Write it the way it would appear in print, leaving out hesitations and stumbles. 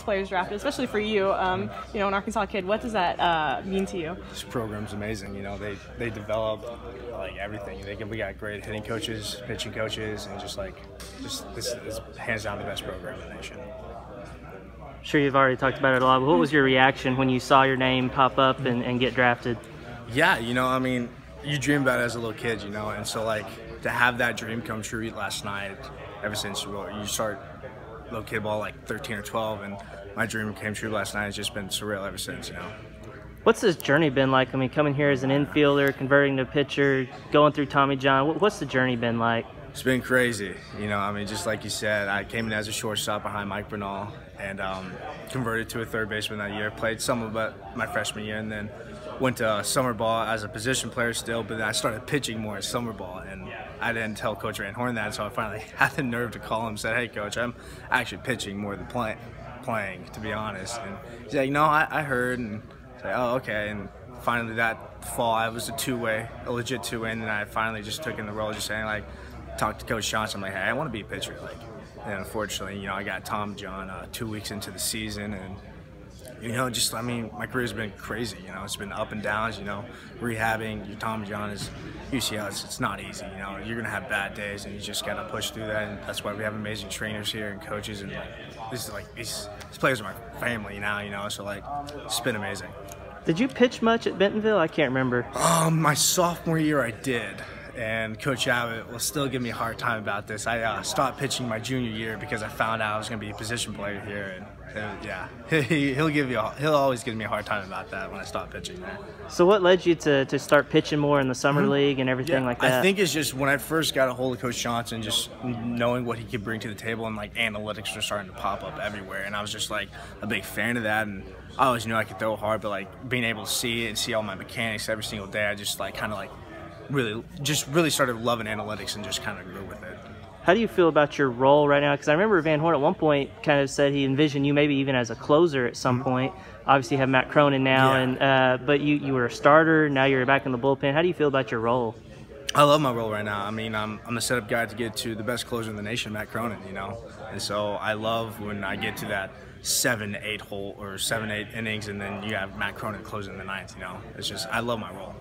players drafted, especially for you. You know, an Arkansas kid. What does that mean to you? This program's amazing. You know, they develop like everything. We got great hitting coaches, pitching coaches, and just this is hands down the best program in the nation. Sure, you've already talked about it a lot, but what was your reaction when you saw your name pop up and get drafted? Yeah, you know, I mean, you dream about it as a little kid, you know, and so like to have that dream come true last night, ever since you start little kid ball like 13 or 12, and my dream came true last night. It's just been surreal ever since, you know. What's this journey been like? I mean, coming here as an infielder, converting to pitcher, going through Tommy John, what's the journey been like? It's been crazy, you know. I mean, just like you said, I came in as a shortstop behind Mike Bernal and converted to a third baseman that year. Played some of it my freshman year, and then went to summer ball as a position player still. But then I started pitching more at summer ball, and I didn't tell Coach Van Horn that, so I finally had the nerve to call him and said, "Hey, Coach, I'm actually pitching more than playing, to be honest." And he's like, "No, I heard," and I said, "Oh, okay." And finally that fall, I was a legit two-way, and then I finally just took in the role, just saying like. Talked to Coach Johnson. I'm like, hey, I want to be a pitcher. Like, and unfortunately, you know, I got Tom John 2 weeks into the season, and you know, just I mean, my career's been crazy. You know, it's been up and downs. You know, rehabbing your Tom John is UCL. It's not easy. You know, you're gonna have bad days, and you just gotta push through that. And that's why we have amazing trainers here and coaches, and these players are my family now. You know, so like, it's been amazing. Did you pitch much at Bentonville? I can't remember. My sophomore year, I did. And Coach Abbott will still give me a hard time about this. I stopped pitching my junior year because I found out I was going to be a position player here, and yeah, he'll always give me a hard time about that when I stop pitching there. So what led you to start pitching more in the summer league and everything like that? I think it's just when I first got a hold of Coach Johnson, just knowing what he could bring to the table, and like analytics were starting to pop up everywhere, and I was just like a big fan of that, and I always knew I could throw hard, but like being able to see it and see all my mechanics every single day, I just like kind of like really started loving analytics and just kind of grew with it. How do you feel about your role right now? Because I remember Van Horn at one point kind of said he envisioned you maybe even as a closer at some point. Obviously you have Matt Cronin now, and but you were a starter, now you're back in the bullpen. How do you feel about your role? I love my role right now. I mean, I'm the setup guy to get to the best closer in the nation, Matt Cronin, you know. And so I love when I get to that 7-8 innings, and then you have Matt Cronin closing the ninth, you know. It's just, I love my role.